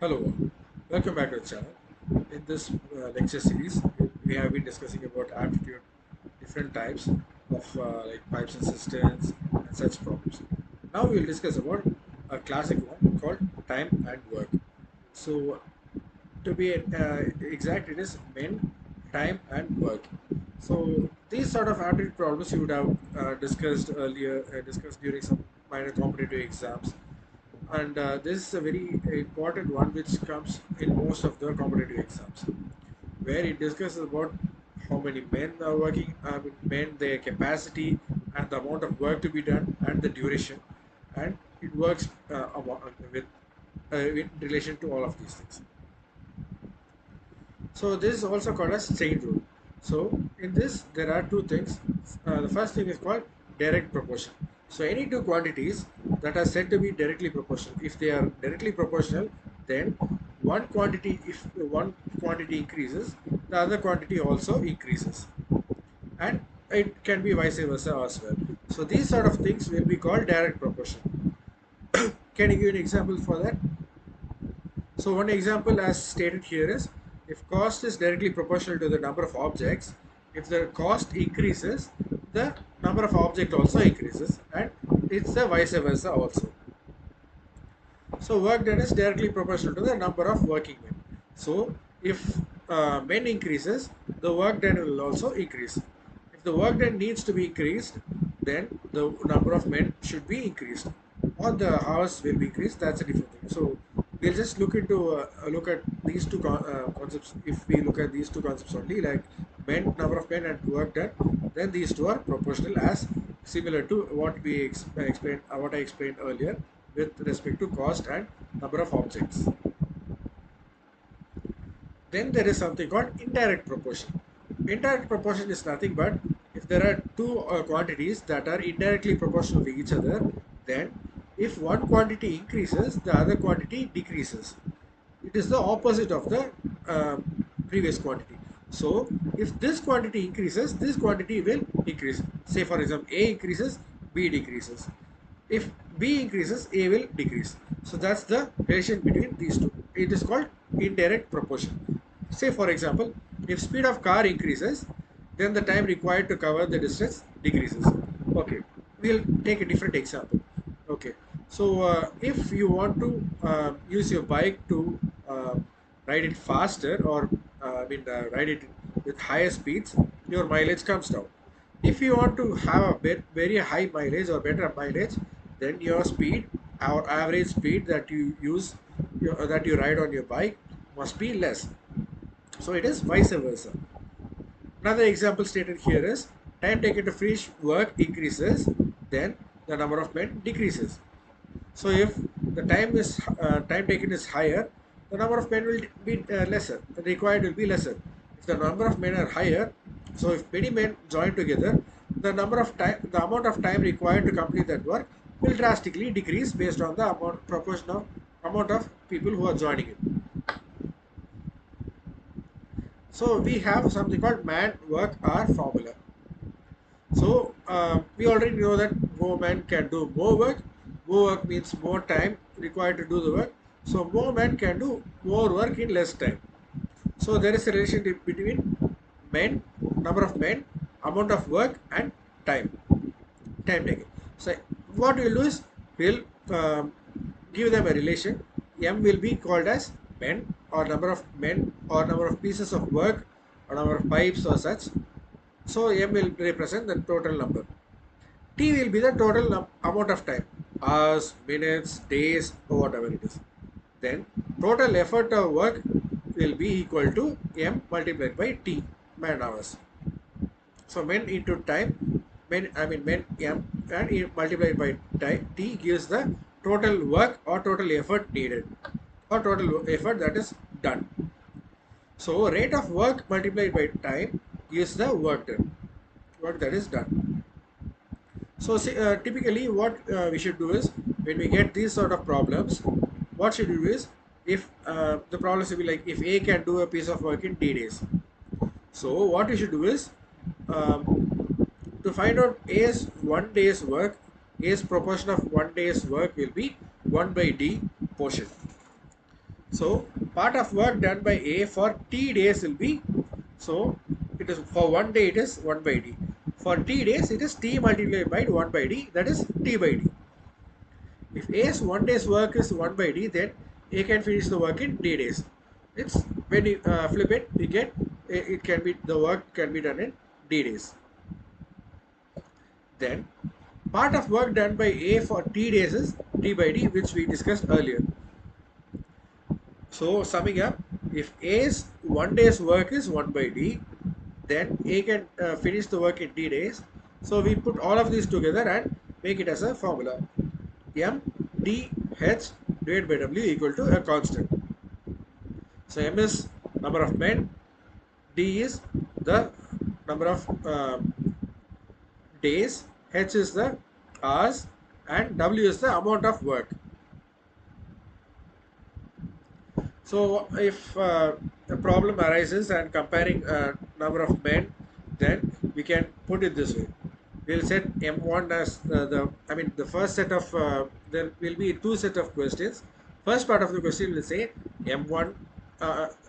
Hello, welcome back to the channel. In this lecture series, we have been discussing about aptitude, different types of like pipes and cisterns and such problems. Now we will discuss about a classic one called time and work. So to be exact, it is men, time and work. So these sort of aptitude problems you would have discussed earlier, discussed during some minor competitive exams, and this is a very important one which comes in most of the competitive exams, where it discusses about how many men are working, men, their capacity, and the amount of work to be done, and the duration, and it works in relation to all of these things. So this is also called as chain rule. So in this there are two things. The first thing is called direct proportion. So any two quantities that are said to be directly proportional, if they are directly proportional, then if one quantity increases, the other quantity also increases, and it can be vice versa as well. So these sort of things will be called direct proportion. Can you give an example for that? So one example as stated here is, if cost is directly proportional to the number of objects, if the cost increases, the number of objects also increases, and it's the vice versa also. So work done is directly proportional to the number of working men. So if men increases, the work done will also increase. If the work done needs to be increased, then the number of men should be increased, or the hours will be increased. That's a different thing. So we'll just look at these two concepts. If we look at these two concepts only, like number of men and work done, then these two are proportional, as similar to what we explained, what I explained earlier with respect to cost and number of objects. Then there is something called indirect proportion. Indirect proportion is nothing but if there are two quantities that are indirectly proportional to each other, then if one quantity increases, the other quantity decreases. It is the opposite of the previous quantity. So if this quantity increases, this quantity will increase. Say for example, A increases, B decreases. If B increases, A will decrease. So that's the relation between these two. It is called indirect proportion. Say for example, if speed of car increases, then the time required to cover the distance decreases. Okay, we'll take a different example. Okay, so if you want to use your bike to ride it faster, or ride it with higher speeds, your mileage comes down. If you want to have a very high mileage or better mileage, then your speed, our average speed that you use, that you ride on your bike, must be less. So it is vice versa. Another example stated here is, time taken to finish work increases, then the number of men decreases. So if the time taken is higher, the number of men will be lesser. The required will be lesser. If the number of men are higher, so if many men join together, the amount of time required to complete that work will drastically decrease based on the proportional amount of people who are joining it. So we have something called man work hour formula. So we already know that more men can do more work. More work means more time required to do the work. So more men can do more work in less time. So there is a relationship between men, number of men, amount of work, and time, time taken. So what we'll do is we'll give them a relation. M will be called as men, or number of pieces of work, or number of pipes or such. So M will represent the total number. T will be the total amount of time, hours, minutes, days, or whatever it is. Then total effort of work will be equal to M multiplied by T, man hours. So men into time, men M, and multiplied by T gives the total work or total effort needed, or total effort that is done. So rate of work multiplied by time gives the work done, work that is done. So typically what we should do is, when we get these sort of problems, what should we do is, if the problem should be like, if A can do a piece of work in D days. So what we should do is, to find out A's 1 day's work, A's proportion of 1 day's work will be 1 by D portion. So part of work done by A for T days will be, so it is for 1 day it is 1 by D. For T days it is T multiplied by 1 by D, that is T by D. If A's 1 day's work is 1 by D, then A can finish the work in D days. It's when you flip it, we get it can be, the work can be done in D days. Then part of work done by A for T days is T by D, which we discussed earlier. So summing up, if A's 1 day's work is 1 by D, then A can finish the work in D days. So we put all of these together and make it as a formula. M D H divided by W equal to a constant. So M is number of men, D is the number of days, H is the hours, and W is the amount of work. So if a problem arises and comparing number of men, then we can put it this way. We'll set M1 as the first set of, there will be two set of questions. First part of the question will say M1,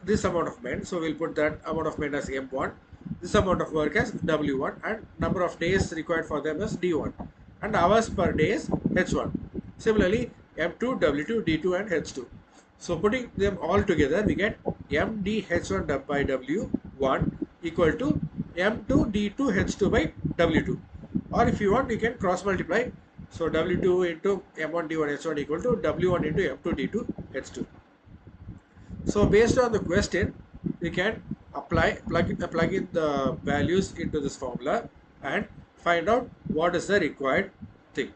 this amount of men. So we'll put that amount of men as M1, this amount of work as W1, and number of days required for them as D1, and hours per day is H1. Similarly, M2, W2, D2, and H2. So putting them all together, we get MDH1 by W1 equal to M2D2H2 by W2. Or if you want, you can cross multiply. So W2 into M1D1H1 equal to W1 into M2D2H2. So based on the question, we can plug in the values into this formula and find out what is the required thing.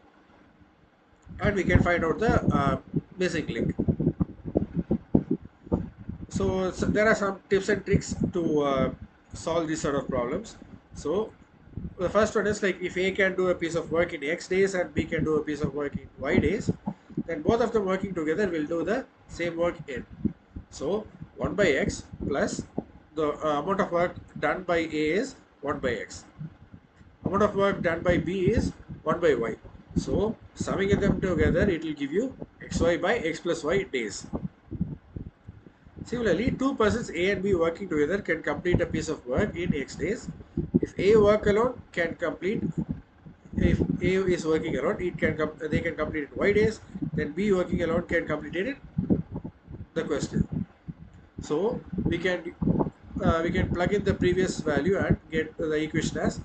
And we can find out the missing link. So there are some tips and tricks to solve these sort of problems. So the first one is, like, if A can do a piece of work in X days and B can do a piece of work in Y days, then both of them working together will do the same work in. So 1 by X plus the amount of work done by A is 1 by X. Amount of work done by B is 1 by Y. So summing them together, it will give you XY by X plus Y days. Similarly, two persons A and B working together can complete a piece of work in X days. If A work alone can complete, if A is working alone, they can complete it in Y days. Then B working alone can complete it in the question. So we can plug in the previous value and get the equation as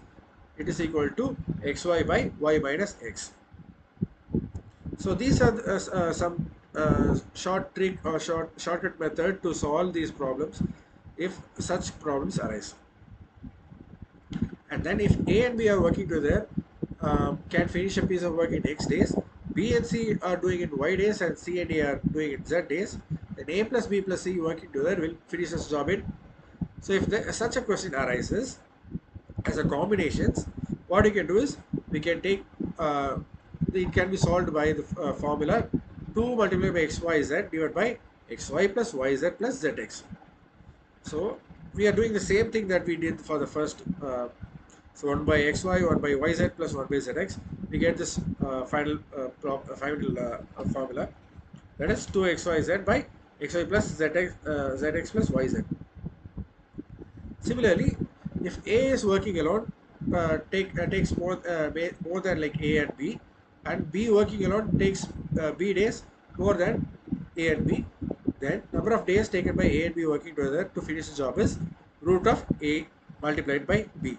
it is equal to XY by Y minus X. So these are some short trick or shortcut method to solve these problems if such problems arise. And then if A and B are working together, can finish a piece of work in X days, B and C are doing it in Y days, and C and A are doing it in Z days, then A plus B plus C working together will finish this job in. So if such a question arises as a combinations, what you can do is we can take it can be solved by the formula 2 multiplied by XYZ divided by XY plus YZ plus ZX. So we are doing the same thing that we did for the first. So 1 by XY, 1 by YZ plus 1 by ZX. We get this final formula, that is 2XYZ by XY plus ZX plus YZ. Similarly, if A is working alone, takes more than like A and B, and B working alone takes B days more than A and B, then number of days taken by A and B working together to finish the job is root of A multiplied by B.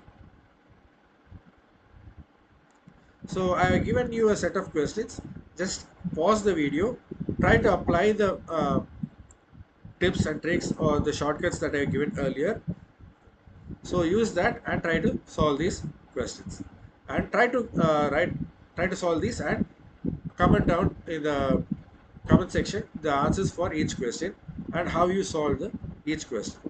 So I have given you a set of questions. Just pause the video, try to apply the tips and tricks or the shortcuts that I have given earlier. So use that and try to solve these questions, and try to solve these and comment down in the comment section the answers for each question and how you solve each question.